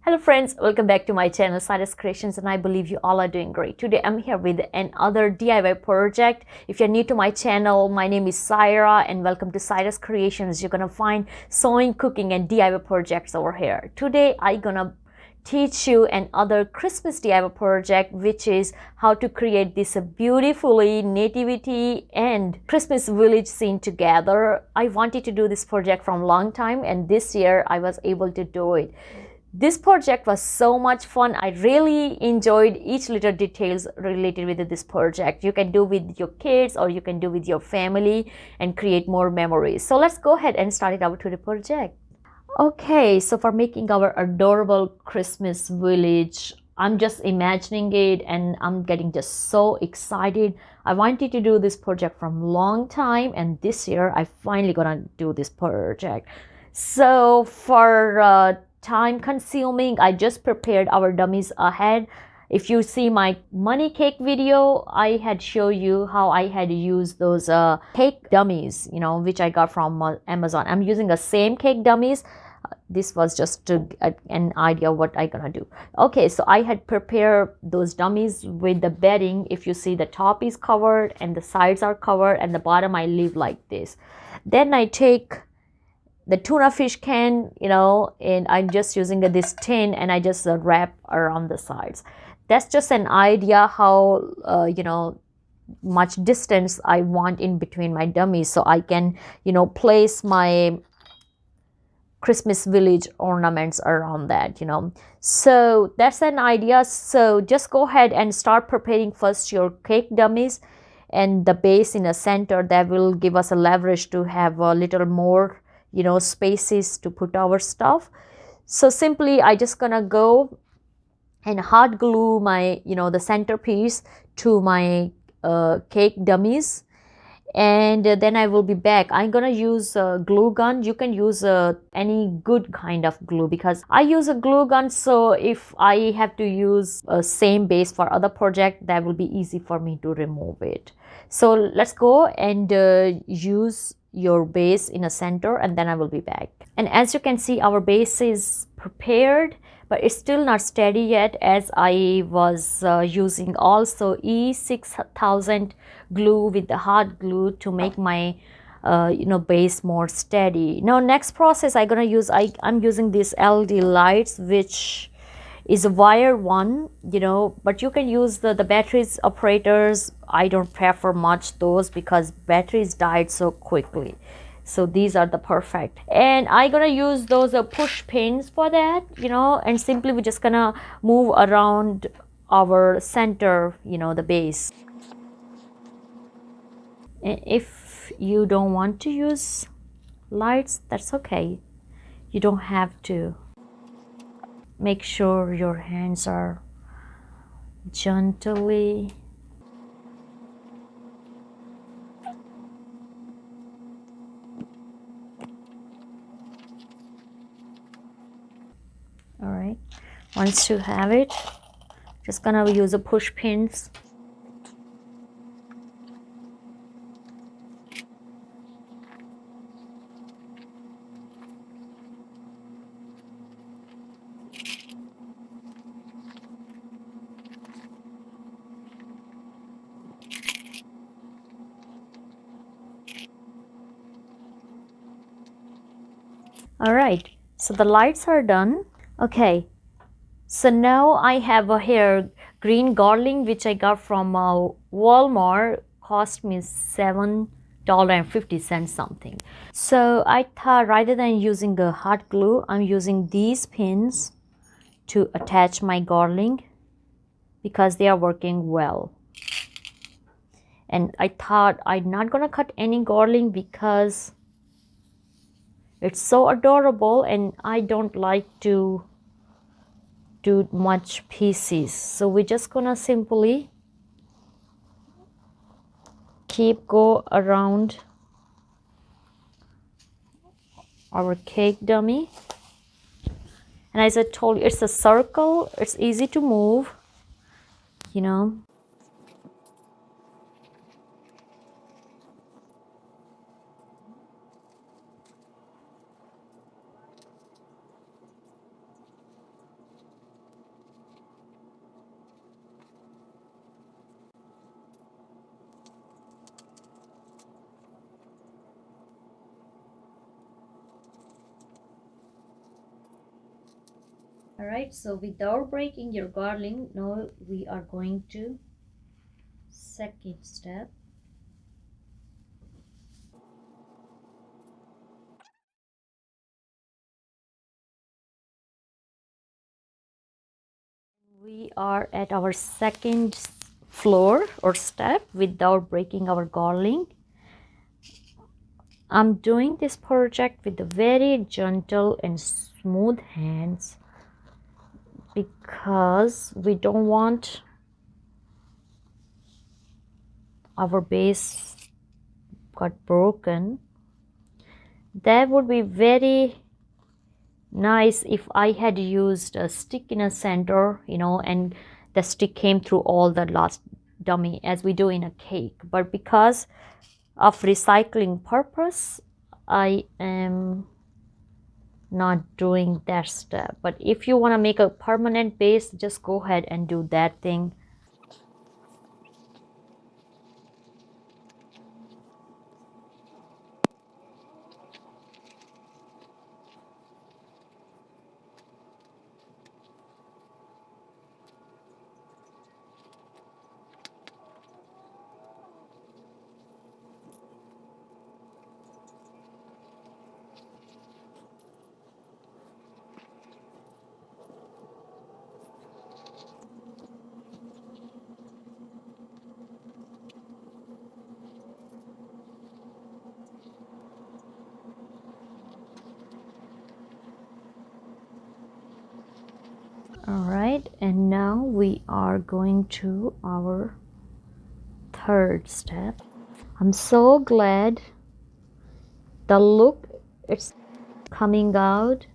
Hello friends, welcome back to my channel Cyrus Creations, and I believe you all are doing great. Today I'm here with another DIY project. If you're new to my channel, my name is Syra and welcome to Cyrus Creations. You're gonna find sewing, cooking and DIY projects over here. Today I'm gonna teach you another Christmas DIY project, which is how to create this beautifully nativity and Christmas village scene together. I wanted to do this project from a long time, and this year I was able to do it. This project was so much fun. I really enjoyed each little details related with this project. You can do with your kids or you can do with your family and create more memories. So let's go ahead and start it out to the project. Okay, so for making our adorable Christmas village, I'm just imagining it and I'm getting just so excited. I wanted to do this project from long time, and this year I finally gonna do this project. So for time consuming, I just prepared our dummies ahead. If you see my money cake video, I had show you how I had used those cake dummies, which I got from Amazon. I'm using the same cake dummies. This was just to get an idea what I gonna do. Okay, so I had prepared those dummies with the bedding. If you see, the top is covered and the sides are covered and the bottom I leave like this. Then I take the tuna fish can, and I'm just using this tin and I just wrap around the sides. That's just an idea how, much distance I want in between my dummies, so I can, place my Christmas village ornaments around that, So that's an idea. So just go ahead and start preparing first your cake dummies and the base in the center. That will give us a leverage to have a little more spaces to put our stuff. So simply I just gonna go and hot glue my the centerpiece to my cake dummies, and then I will be back. I'm gonna use a glue gun. You can use any good kind of glue, because I use a glue gun, so if I have to use a same base for other project, that will be easy for me to remove it. So let's go and use your base in a center, and then I will be back. And as you can see, our base is prepared, but it's still not steady yet, as I was using also E6000 glue with the hot glue to make my base more steady. Now next process I'm gonna use, I'm using these LED lights, which is a wire one, but you can use the batteries operators. I don't prefer much those because batteries died so quickly. So these are the perfect, and I'm gonna use those push pins for that, and simply we're just gonna move around our center, the base. And if you don't want to use lights, that's okay. You don't have to. Make sure your hands are gently. All right, once you have it, just gonna use the push pins. All right, so the lights are done. Okay, so now I have a here green garland, which I got from Walmart. Cost me $7.50 something. So I thought, rather than using a hot glue, I'm using these pins to attach my garland because they are working well. And I thought I'm not gonna cut any garland because it's so adorable and I don't like to do much pieces. So we're just gonna simply go around our cake dummy. And as I told you, it's a circle, it's easy to move, All right, so without breaking your garland, now we are going to second step. We are at our second floor or step without breaking our garland. I'm doing this project with very gentle and smooth hands because we don't want our base got broken. That would be very nice if I had used a stick in a center, and the stick came through all the last dummy as we do in a cake. But because of recycling purpose, I am not doing that step. But if you want to make a permanent base, just go ahead and do that thing. All right, and now we are going to our third step. I'm so glad the look it's coming out.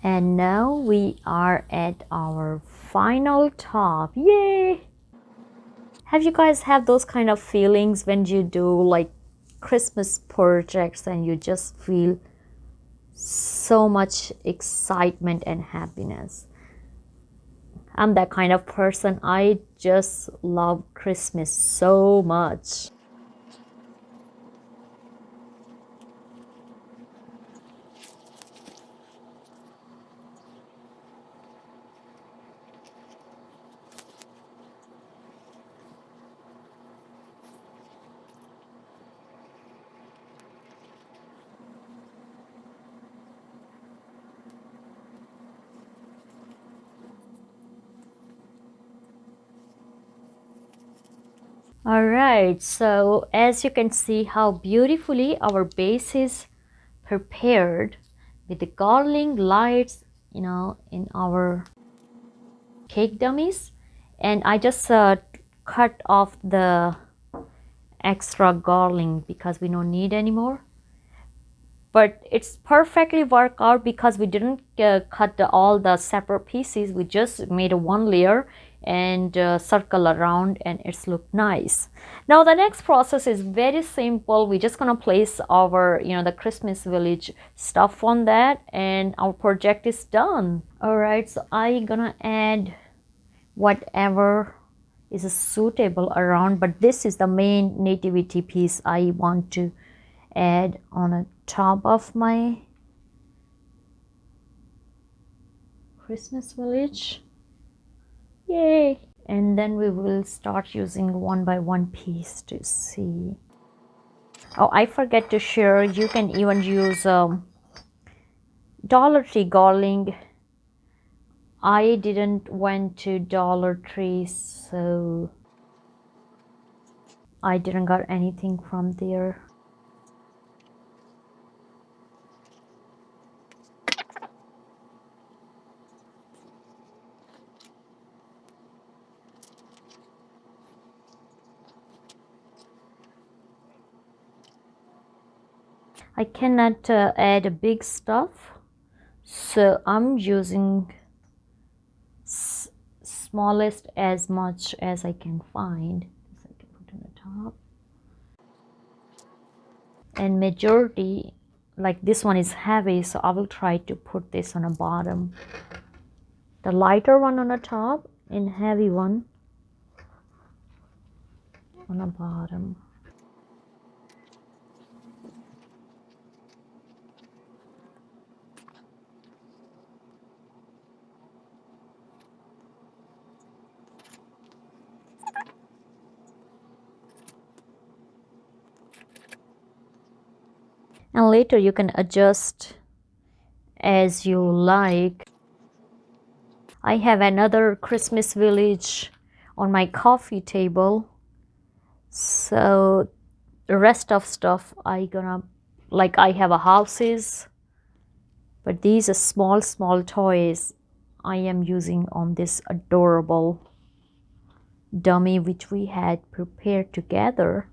And now we are at our final top. Yay! Have you guys have those kind of feelings when you do like Christmas projects and you just feel so much excitement and happiness? I'm that kind of person. I just love Christmas so much. All right, so as you can see how beautifully our base is prepared with the garland lights, in our cake dummies. And I just cut off the extra garland because we don't need anymore. But it's perfectly worked out because we didn't cut all the separate pieces. We just made a one layer and circle around, and it's looked nice. Now the next process is very simple. We're just gonna place our the Christmas village stuff on that, and our project is done. All right, so I gonna add whatever is suitable around, but this is the main nativity piece I want to add on the top of my Christmas village. Yay! And then we will start using one by one piece to see. Oh, I forget to share, you can even use Dollar Tree garland. I didn't went to Dollar Tree, so I didn't got anything from there. I cannot add a big stuff, so I'm using smallest as much as I can find. So I can put on the top. And majority, like this one is heavy, so I will try to put this on the bottom. The lighter one on the top and heavy one on the bottom. And later you can adjust as you like. I have another Christmas village on my coffee table, so the rest of stuff I gonna, like, I have a houses, but these are small toys I am using on this adorable dummy which we had prepared together.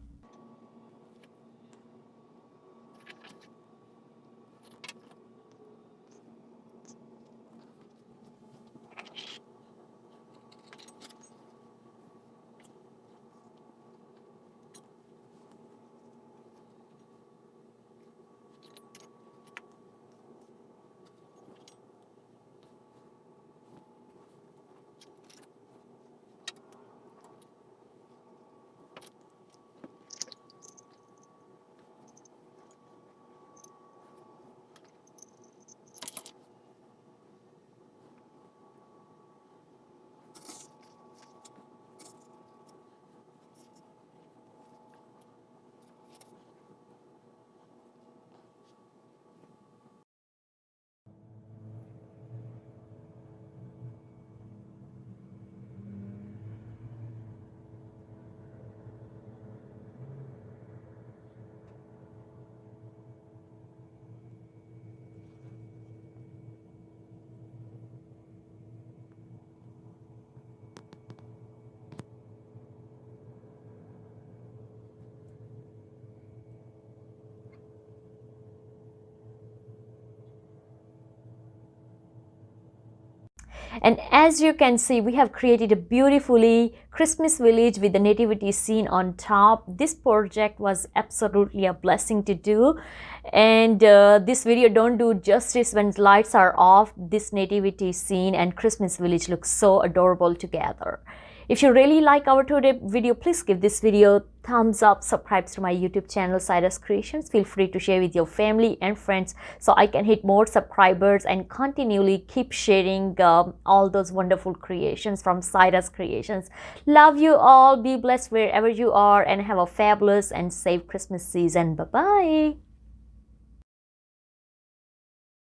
And as you can see, we have created a beautifully Christmas village with the nativity scene on top. This project was absolutely a blessing to do, and this video don't do justice when lights are off. This nativity scene and Christmas village looks so adorable together. If you really like our today video, please give this video thumbs up, subscribe to my YouTube channel Cyrus Creations. Feel free to share with your family and friends so I can hit more subscribers and continually keep sharing all those wonderful creations from Cyrus Creations. Love you all. Be blessed wherever you are and have a fabulous and safe Christmas season. Bye-bye.